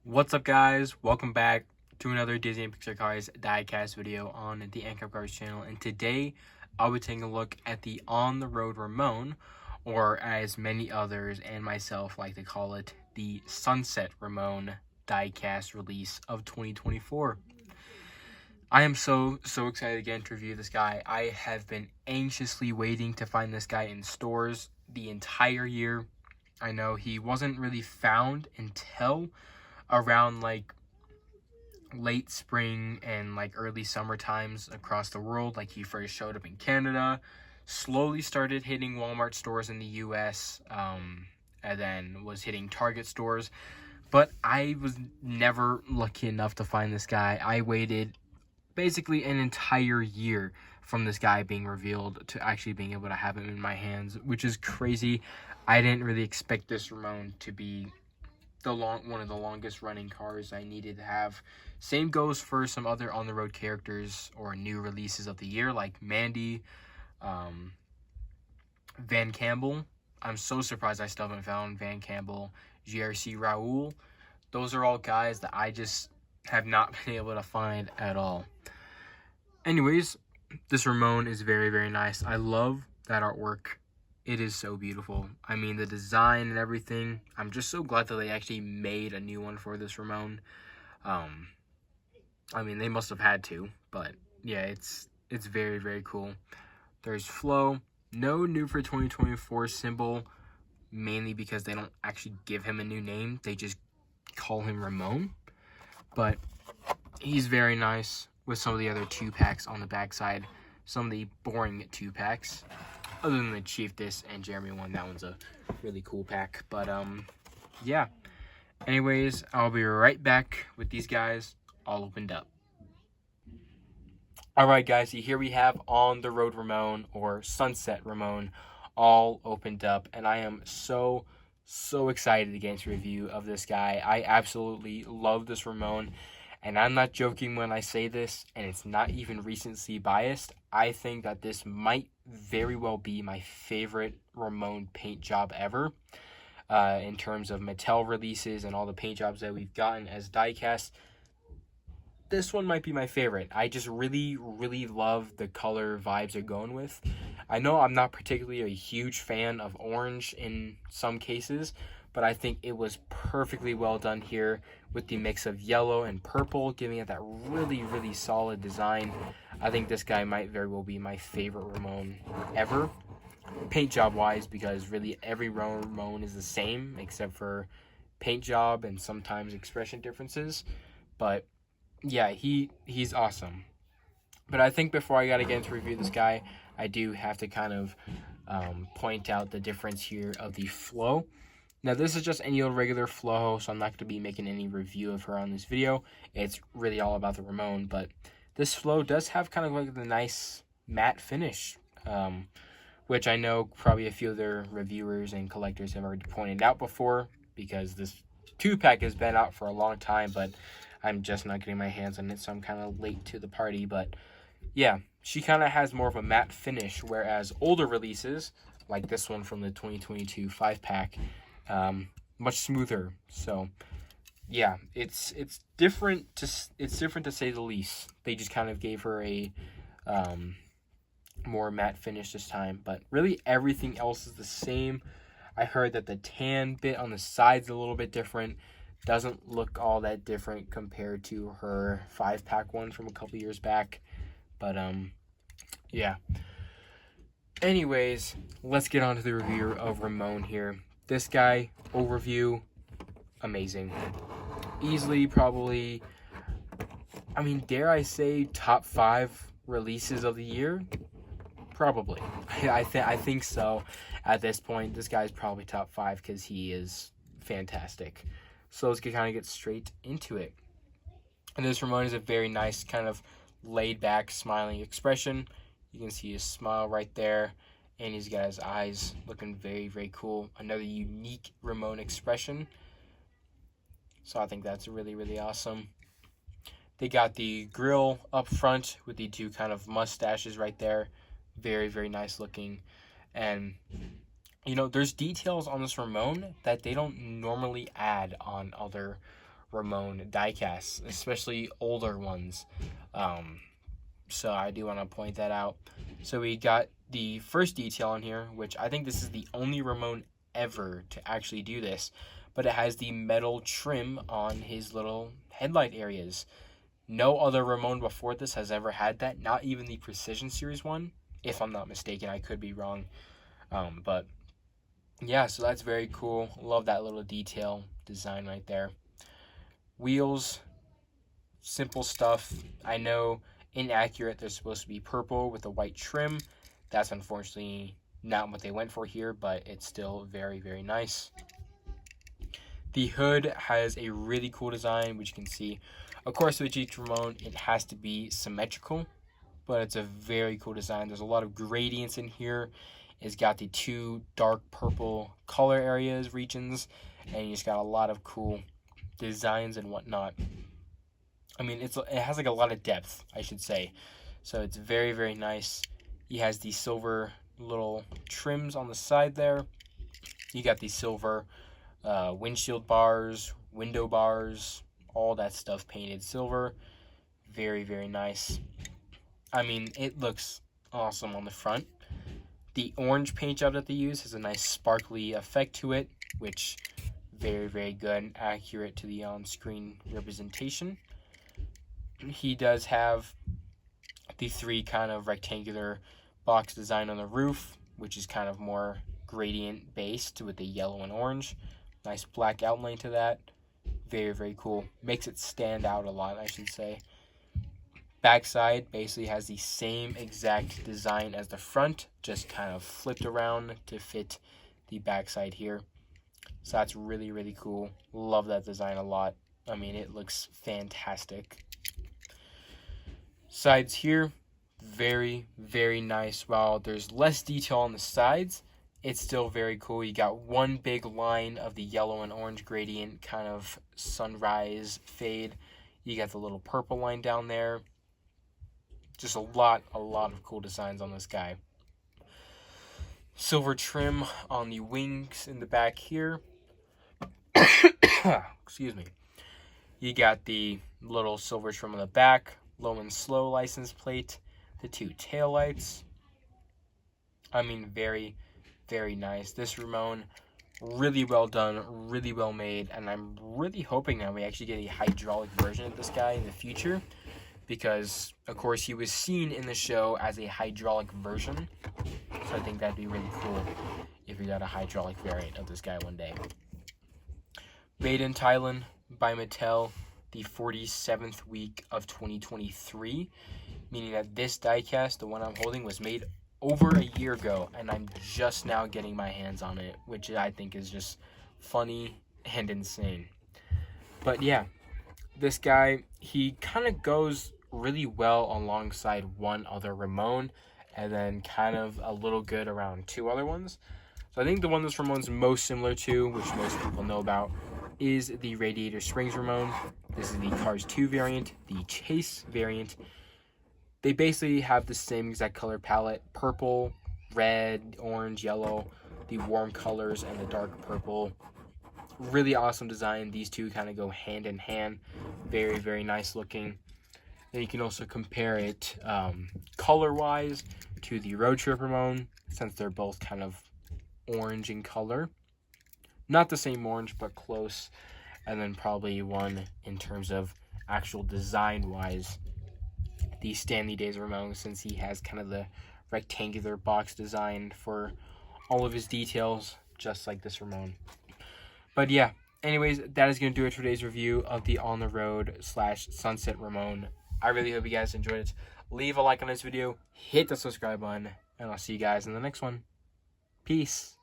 What's up, guys? Welcome back to another Disney and Pixar Cars diecast video on the Ankh Cars channel. And today, I'll be taking a look at the On the Road Ramon, or as many others and myself like to call it, the Sunset Ramon diecast release of 2024. I am so excited again to review this guy. I have been anxiously waiting to find this guy in stores the entire year. I know he wasn't really found until around like late spring and like early summer times across the world. Like, he first showed up in Canada, slowly started hitting Walmart stores in the US, and then was hitting Target stores. But I was never lucky enough to find this guy. I waited basically an entire year from this guy being revealed to actually being able to have him in my hands, which is crazy. I didn't really expect this Ramon to be one of the longest running cars I needed to have. Same goes for some other on the road characters or new releases of the year, like Mandy, Van Campbell. I'm so surprised I still haven't found Van Campbell, GRC Raul. Those are all guys that I just have not been able to find at all. Anyways, this Ramon is very nice. I love that artwork. It is so beautiful. I mean, the design and everything. I'm just so glad that they actually made a new one for this Ramon. I mean, they must have had to, but yeah, it's very cool. There's Flo. No new for 2024 symbol, mainly because they don't actually give him a new name. They just call him Ramon. But he's very nice with some of the other 2-packs on the backside. Some of the boring 2-packs. Other than the Chiefess and Jeremy one, that one's a really cool pack. But, yeah. Anyways, I'll be right back with these guys all opened up. Alright, guys, so here we have On the Road Ramon, or Sunset Ramon, all opened up. And I am so excited to get into a review of this guy. I absolutely love this Ramon. And I'm not joking when I say this, and it's not even recency biased. I think that this might very well be my favorite Ramon paint job ever. In terms of Mattel releases and all the paint jobs that we've gotten as diecast, this one might be my favorite. I just really love the color vibes they're going with. I know I'm not particularly a huge fan of orange in some cases, but I think it was perfectly well done here with the mix of yellow and purple, giving it that really solid design. I think this guy might very well be my favorite Ramon ever, paint job wise, because really every Ramon is the same except for paint job and sometimes expression differences. But yeah, he's awesome. But I think before I gotta get into review this guy, I do have to kind of point out the difference here of the Flo. Now, this is just any old regular Flo, so I'm not going to be making any review of her on this video. It's really all about the Ramon, but this Flo does have kind of like the nice matte finish, which I know probably a few of their reviewers and collectors have already pointed out before, because this 2-pack has been out for a long time, but I'm just not getting my hands on it, so I'm kind of late to the party. But yeah, she kind of has more of a matte finish, whereas older releases, like this one from the 2022 5-pack, much smoother. So yeah, it's different to say the least. They just kind of gave her a more matte finish this time, but really everything else is the same. I heard that the tan bit on the side's a little bit different. Doesn't look all that different compared to her 5-pack one from a couple years back. But yeah. Anyways, let's get on to the review of Ramon here. This guy, overview, amazing. Easily, probably, I mean, dare I say, top 5 releases of the year? Probably. I think so. At this point, this guy's probably top 5 because he is fantastic. So let's kind of get straight into it. And this Ramon is a very nice, kind of laid-back, smiling expression. You can see his smile right there. And he's got his eyes looking very cool. Another unique Ramon expression. So I think that's really awesome. They got the grill up front with the 2 kind of mustaches right there. Very nice looking. And, you know, there's details on this Ramon that they don't normally add on other Ramon diecasts, especially older ones. So I do want to point that out. So we got the first detail on here, which I think this is the only Ramon ever to actually do this, but it has the metal trim on his little headlight areas. No other Ramon before this has ever had that, not even the Precision Series one, if I'm not mistaken. I could be wrong. But yeah, so that's very cool. Love that little detail design right there. Wheels, simple stuff. I know inaccurate, they're supposed to be purple with a white trim. That's unfortunately not what they went for here, but it's still very, very nice. The hood has a really cool design, which you can see. Of course, with each Ramon, it has to be symmetrical, but it's a very cool design. There's a lot of gradients in here. It's got the two dark purple color areas, regions, and you just got a lot of cool designs and whatnot. I mean, it has like a lot of depth, I should say. So it's very, very nice. He has the silver little trims on the side there. You got the silver windshield bars, window bars, all that stuff painted silver. Very, very nice. I mean, it looks awesome on the front. The orange paint job that they use has a nice sparkly effect to it, which very, very good and accurate to the on-screen representation. He does have the three kind of rectangular box design on the roof, which is kind of more gradient based with the yellow and orange. Nice black outline to that. Very, very cool. Makes it stand out a lot, I should say. Backside basically has the same exact design as the front, just kind of flipped around to fit the backside here. So that's really, really cool. Love that design a lot. I mean, it looks fantastic. Sides here, very, very nice. While there's less detail on the sides, it's still very cool. You got one big line of the yellow and orange gradient, kind of sunrise fade. You got the little purple line down there. Just a lot of cool designs on this guy. Silver trim on the wings in the back here. Excuse me. You got the little silver trim on the back, low and slow license plate, the two taillights. I mean, very, very nice. This Ramon, really well done, really well made, and I'm really hoping that we actually get a hydraulic version of this guy in the future, because, of course, he was seen in the show as a hydraulic version, so I think that'd be really cool if we got a hydraulic variant of this guy one day. Made in Thailand by Mattel, the 47th week of 2023, meaning that this diecast, the one I'm holding, was made over a year ago, and I'm just now getting my hands on it, which I think is just funny and insane. But yeah, this guy, he kind of goes really well alongside one other Ramon, and then kind of a little good around two other ones. So I think the one this Ramon's most similar to, which most people know about, is the Radiator Springs Ramon. This is the Cars 2 variant, the Chase variant. They basically have the same exact color palette: purple, red, orange, yellow, the warm colors, and the dark purple. Really awesome design. These two kind of go hand in hand. Very, very nice looking. Then you can also compare it color-wise to the Road Trip Ramon, since they're both kind of orange in color. Not the same orange, but close. And then probably one in terms of actual design-wise, the Stanley Days Ramon, since he has kind of the rectangular box design for all of his details, just like this Ramon. But yeah, anyways, that is going to do it for today's review of the On the Road / Sunset Ramon. I really hope you guys enjoyed it. Leave a like on this video, hit the subscribe button, and I'll see you guys in the next one. Peace.